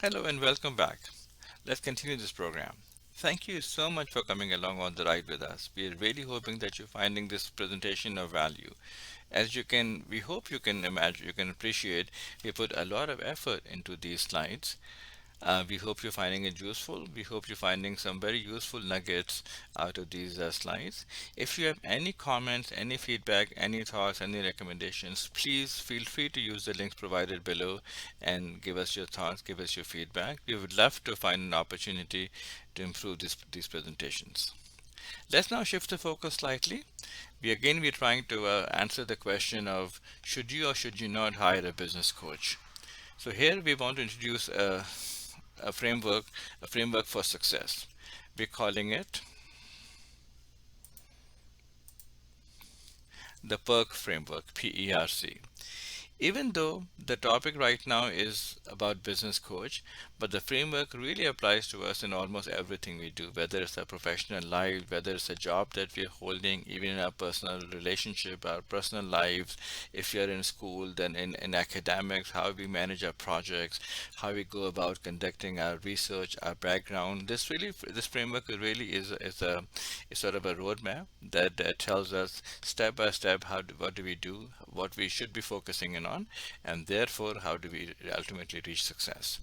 Hello and welcome back. Let's continue this program. Thank you so much for coming along on the ride with us. We are really hoping that you're finding this presentation of value. We hope you can imagine, you can appreciate, we put a lot of effort into these slides. We hope you're finding it useful. We hope you're finding some very useful nuggets out of these slides. If you have any comments, any feedback, any thoughts, any recommendations, please feel free to use the links provided below and give us your thoughts, give us your feedback. We would love to find an opportunity to improve these presentations. Let's now shift the focus slightly. We're trying to answer the question of should you or should you not hire a business coach? So here we want to introduce a framework, a framework for success. We're calling it the PERC framework, PERC. Even though the topic right now is about business coach, but the framework really applies to us in almost everything we do, whether it's a professional life, whether it's a job that we're holding, even in our personal relationship, our personal lives. If you're in school, then in academics, how we manage our projects, how we go about conducting our research, our background. This framework really is sort of a roadmap that tells us step by step what do we do, what we should be focusing in on, and therefore how do we ultimately reach success.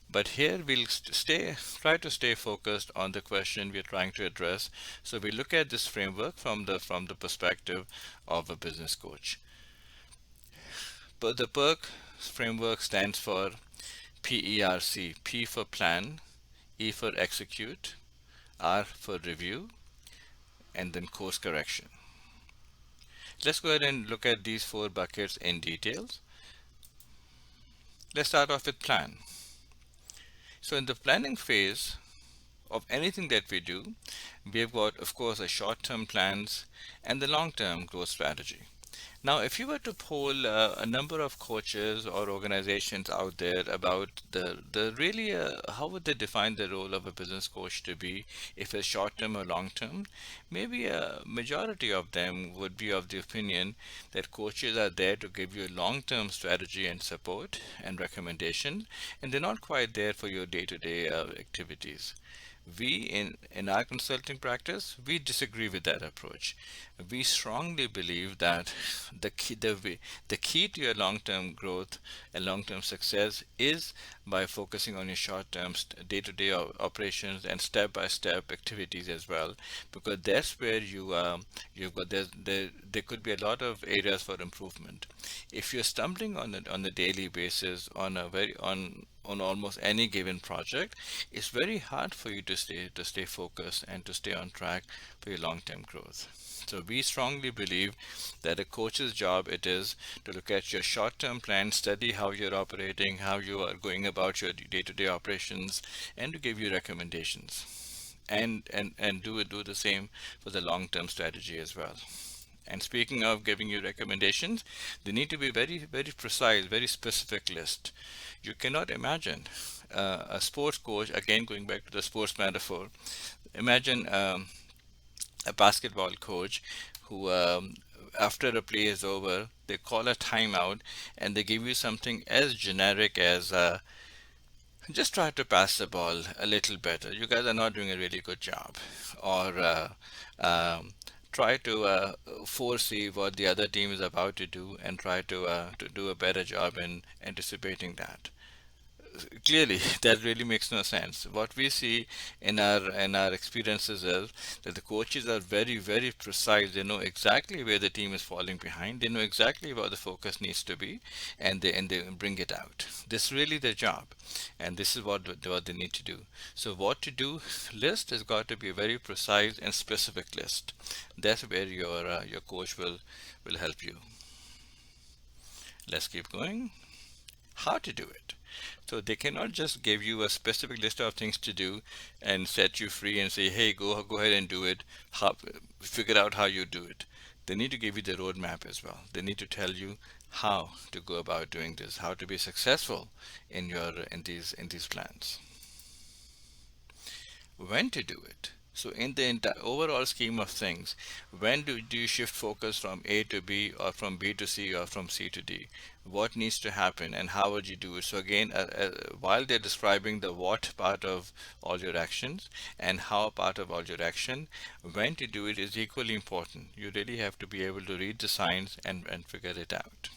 But here we'll try to stay focused on the question we're trying to address. So we look at this framework from the perspective of a business coach. But the PERC framework stands for PERC: P for plan, E for execute, R for review, and then course correction. Let's go ahead and look at these four buckets in details. Let's start off with plan. So in the planning phase of anything that we do, we have got, of course, a short-term plans and the long-term growth strategy. Now, if you were to poll a number of coaches or organizations out there about the really, how would they define the role of a business coach to be, if it's short term or long term, maybe a majority of them would be of the opinion that coaches are there to give you long term strategy and support and recommendation, and they're not quite there for your day to day activities. In our consulting practice, we disagree with that approach. We strongly believe that the key to your long-term growth and long-term success is by focusing on your short-term day-to-day operations and step-by-step activities as well, because that's where you've got there could be a lot of areas for improvement. If you're stumbling on a daily basis on almost any given project, it's very hard for you to stay focused and to stay on track for your long-term growth. So we strongly believe that a coach's job it is to look at your short-term plan, study how you're operating, how you are going about your day-to-day operations, and to give you recommendations. And do the same for the long-term strategy as well. And speaking of giving you recommendations, they need to be very, very precise, very specific list. You cannot imagine a sports coach, again going back to the sports metaphor, imagine a basketball coach who, after a play is over, they call a timeout and they give you something as generic as just try to pass the ball a little better. You guys are not doing a really good job. Or try to foresee what the other team is about to do and try to do a better job in anticipating that. Clearly, that really makes no sense. What we see in our experiences is that the coaches are very, very precise. They know exactly where the team is falling behind. They know exactly where the focus needs to be, and they bring it out. This is really their job, and this is what they need to do. So what to do list has got to be a very precise and specific list. That's where your coach will help you. Let's keep going. How to do it. So they cannot just give you a specific list of things to do and set you free and say, "Hey, go ahead and do it. Figure out how you do it." They need to give you the roadmap as well. They need to tell you how to go about doing this, how to be successful in these plans, when to do it. So in the entire overall scheme of things, when do you shift focus from A to B or from B to C or from C to D? What needs to happen and how would you do it? So again, while they're describing the what part of all your actions and how part of all your action, when to do it is equally important. You really have to be able to read the signs and figure it out.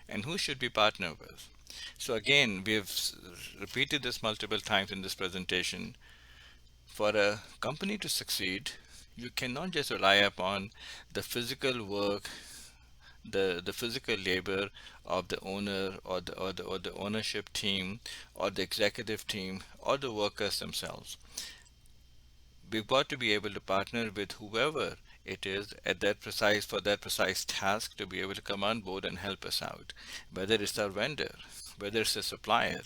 And who should we partner with? So again, we have repeated this multiple times in this presentation. For a company to succeed, you cannot just rely upon the physical work, the physical labor of the owner or the ownership team or the executive team or the workers themselves. We've got to be able to partner with whoever it is at that precise for that precise task to be able to come on board and help us out, whether it's our vendor, whether it's a supplier,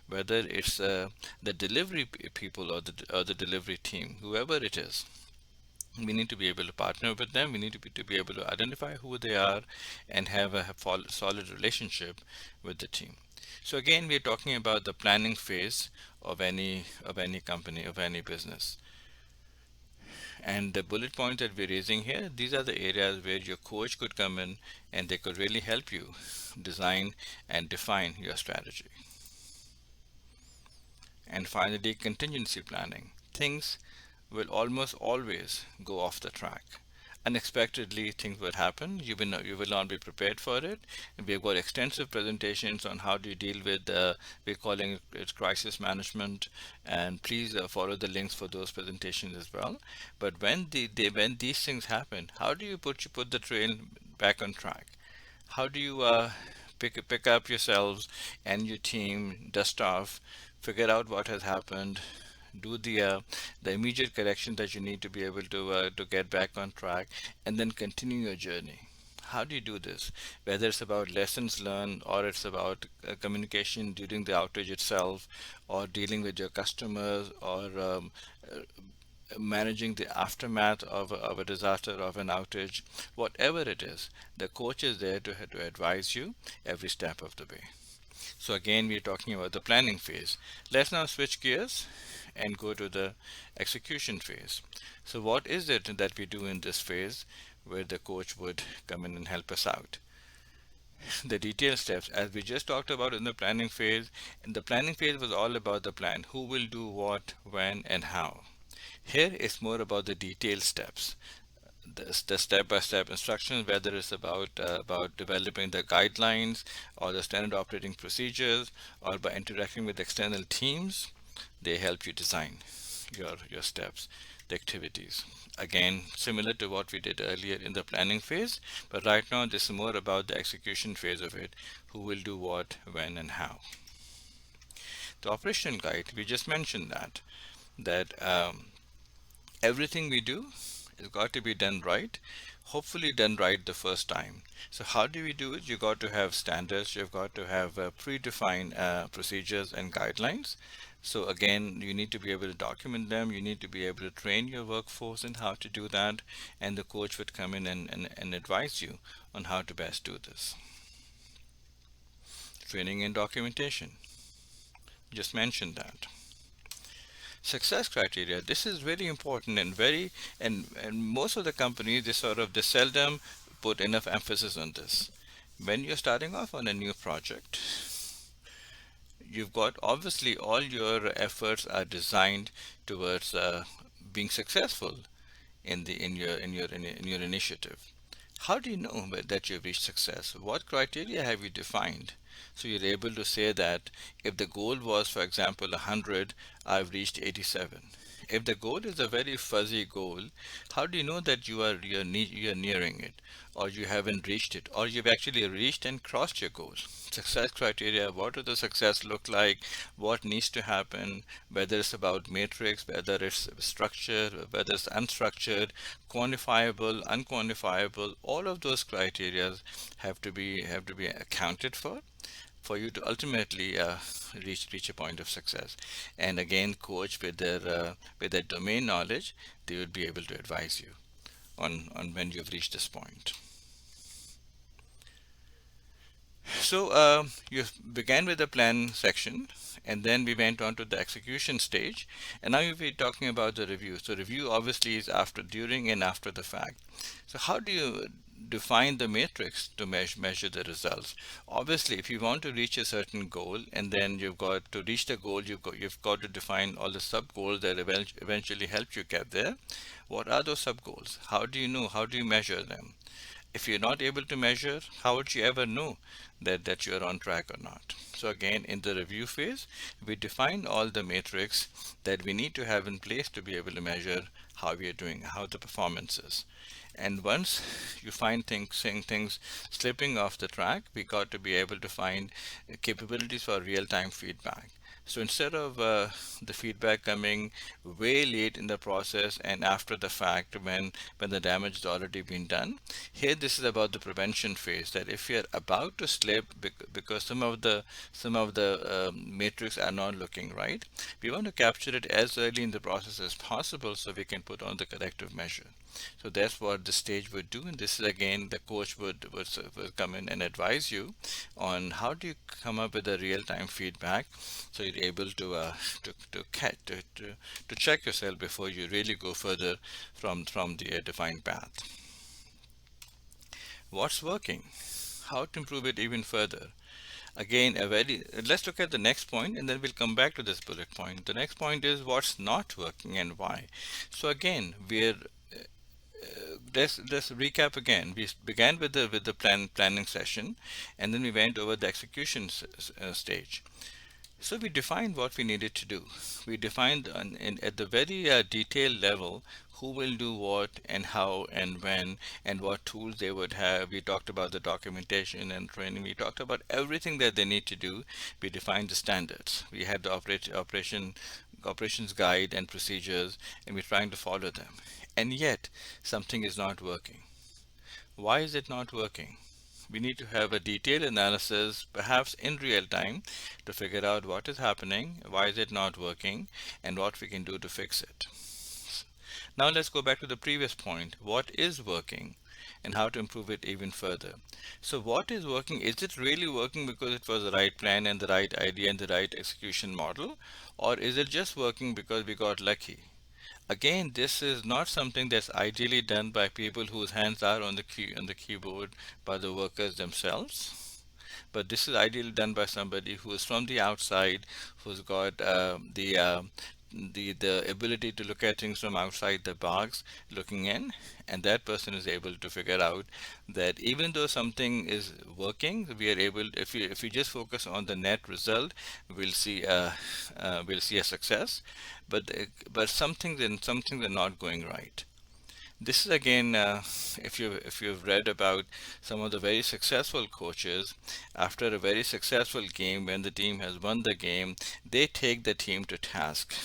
whether it's the delivery people or the delivery team, whoever it is. We need to be able to partner with them. We need to be able to identify who they are and have a solid relationship with the team. So again, we're talking about the planning phase of any company, of any business. And the bullet points that we're raising here, these are the areas where your coach could come in and they could really help you design and define your strategy. And finally, contingency planning. Things will almost always go off the track. Unexpectedly, things will happen. You will not be prepared for it. And we've got extensive presentations on how do you deal with, we're calling it crisis management. And please follow the links for those presentations as well. But when these things happen, how do you put the train back on track? How do you pick up yourselves and your team, dust off, figure out what has happened, do the immediate correction that you need to be able to get back on track, and then continue your journey? How do you do this? Whether it's about lessons learned or it's about communication during the outage itself, or dealing with your customers, or managing the aftermath of a disaster, of an outage, whatever it is, the coach is there to advise you every step of the way. So again, we're talking about the planning phase. Let's now switch gears and go to the execution phase. So what is it that we do in this phase where the coach would come in and help us out? The detailed steps, as we just talked about in the planning phase, and the planning phase was all about the plan, who will do what, when, and how. Here it's more about the detailed steps, the step-by-step instructions, whether it's about developing the guidelines or the standard operating procedures, or by interacting with external teams. They help you design your steps, the activities. Again, similar to what we did earlier in the planning phase, but right now this is more about the execution phase of it, who will do what, when, and how. The operational guide, we just mentioned that everything we do has got to be done right, hopefully done right the first time. So how do we do it? You got to have standards, you've got to have predefined procedures and guidelines. So again, you need to be able to document them, you need to be able to train your workforce in how to do that, and the coach would come in and advise you on how to best do this. Training and documentation, just mentioned that. Success criteria, this is very important and and most of the companies, they seldom put enough emphasis on this. When you're starting off on a new project, you've got obviously all your efforts are designed towards being successful in your initiative. How do you know that you've reached success? What criteria have you defined? So you're able to say that if the goal was, for example, 100, I've reached 87. If the goal is a very fuzzy goal, how do you know that you're nearing it, or you haven't reached it, or you've actually reached and crossed your goal? Success criteria, what does the success look like? What needs to happen? Whether it's about matrix, whether it's structured, whether it's unstructured, quantifiable, unquantifiable, all of those criteria have to be accounted for you to ultimately reach a point of success. And again, coach with their domain knowledge, they would be able to advise you on when you've reached this point. So you began with the plan section, and then we went on to the execution stage, and now we're talking about the review. So review obviously is after, during, and after the fact. So how do you define the matrix to measure the results? Obviously, if you want to reach a certain goal, and then you've got to reach the goal, you've got to define all the sub goals that eventually help you get there. What are those sub goals? How do you know? How do you measure them? If you're not able to measure, how would you ever know that you're on track or not? So again, in the review phase, we define all the metrics that we need to have in place to be able to measure how we are doing, how the performance is. And once you find seeing things slipping off the track, we got to be able to find capabilities for real-time feedback. So instead of the feedback coming way late in the process and after the fact when the damage has already been done, here this is about the prevention phase. That if you're about to slip because some of the matrix are not looking right, we want to capture it as early in the process as possible so we can put on the corrective measure. So that's what the stage would do, and this is again the coach would come in and advise you on how do you come up with a real-time feedback so you're able to check yourself before you really go further from the defined path. What's working? How to improve it even further? Again, let's look at the next point and then we'll come back to this bullet point. The next point is what's not working and why. So again, let's recap again. We began with the planning session, and then we went over the execution stage. So we defined what we needed to do. We defined at the very detailed level who will do what and how and when and what tools they would have. We talked about the documentation and training. We talked about everything that they need to do. We defined the standards. We had the operations guide and procedures, and we're trying to follow them. And yet, something is not working. Why is it not working? We need to have a detailed analysis, perhaps in real time, to figure out what is happening, why is it not working, and what we can do to fix it. Now let's go back to the previous point. What is working and how to improve it even further? So what is working? Is it really working because it was the right plan and the right idea and the right execution model? Or is it just working because we got lucky? Again, this is not something that's ideally done by people whose hands are on the keyboard by the workers themselves. But this is ideally done by somebody who is from the outside, who's got the ability to look at things from outside the box looking in, and that person is able to figure out that even though something is working, we are able, if we just focus on the net result, we'll see a success, but some things are not going right. This is again, if you've read about some of the very successful coaches, after a very successful game, when the team has won the game, they take the team to task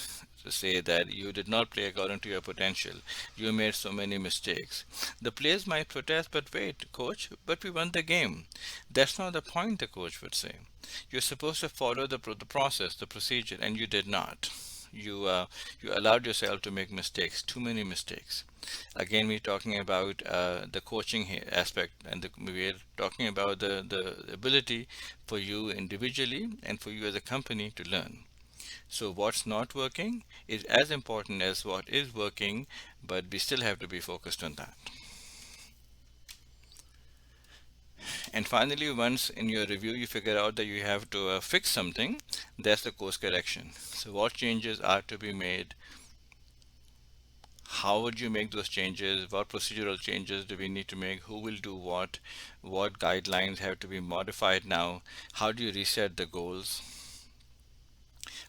to say that you did not play according to your potential. You made so many mistakes. The players might protest, but wait, coach, but we won the game. That's not the point, the coach would say. You're supposed to follow the process, the procedure, and you did not. You allowed yourself to make mistakes, too many mistakes. Again, we're talking about the coaching aspect, and we're talking about the ability for you individually and for you as a company to learn. So what's not working is as important as what is working, but we still have to be focused on that. And finally, once in your review you figure out that you have to fix something, that's the course correction. So what changes are to be made? How would you make those changes? What procedural changes do we need to make? Who will do what? What guidelines have to be modified now? How do you reset the goals?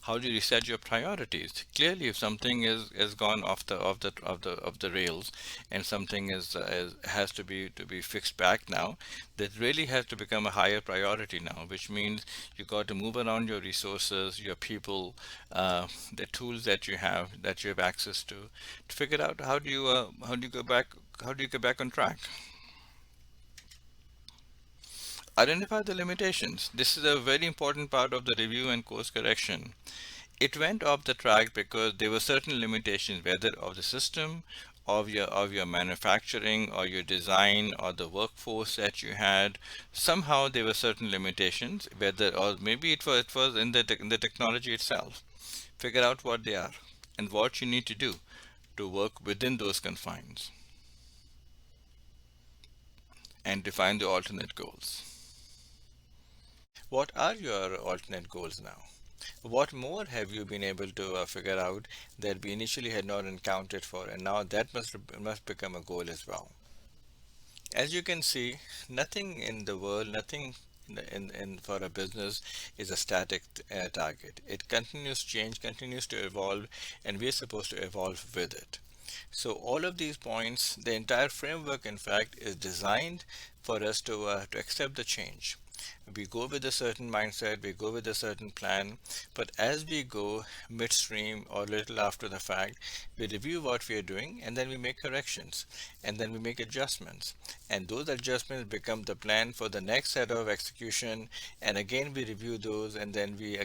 How do you reset your priorities? Clearly, if something is gone off the rails, and something has to be fixed back now, that really has to become a higher priority now, which means you got to move around your resources, your people, the tools that you have access to figure out how do you get back on track. Identify the limitations. This is a very important part of the review and course correction. It went off the track because there were certain limitations, whether of the system of your manufacturing or your design or the workforce that you had. Somehow there were certain limitations, whether or maybe it was in the technology itself. Figure out what they are and what you need to do to work within those confines and define the alternate goals. What are your alternate goals now? What more have you been able to figure out that we initially had not encountered for, and now that must become a goal as well? As you can see, nothing in the world, nothing for a business is a static target. It continues to change, continues to evolve, and we're supposed to evolve with it. So all of these points, the entire framework, in fact, is designed for us to accept the change. We go with a certain mindset, we go with a certain plan, but as we go midstream or little after the fact, we review what we are doing and then we make corrections and then we make adjustments. And those adjustments become the plan for the next set of execution. And again, we review those and then we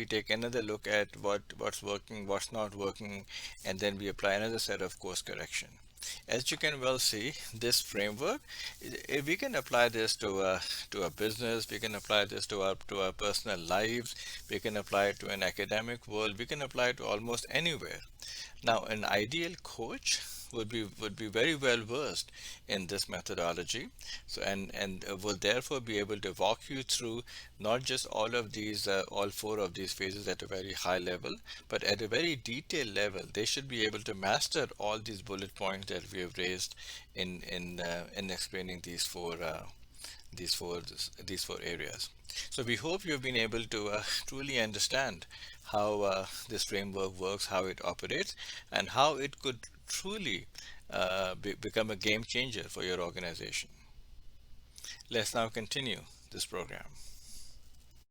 take another look at what's working, what's not working, and then we apply another set of course correction. As you can well see, this framework, we can apply this to a business, we can apply this to our personal lives, we can apply it to an academic world, we can apply it to almost anywhere. Now, an ideal coach would be very well versed in this methodology, so and will therefore be able to walk you through not just all four of these phases at a very high level, but at a very detailed level. They should be able to master all these bullet points that we have raised in explaining these four areas. So we hope you've been able to truly understand how this framework works, how it operates, and how it could truly become a game changer for your organization. Let's now continue this program.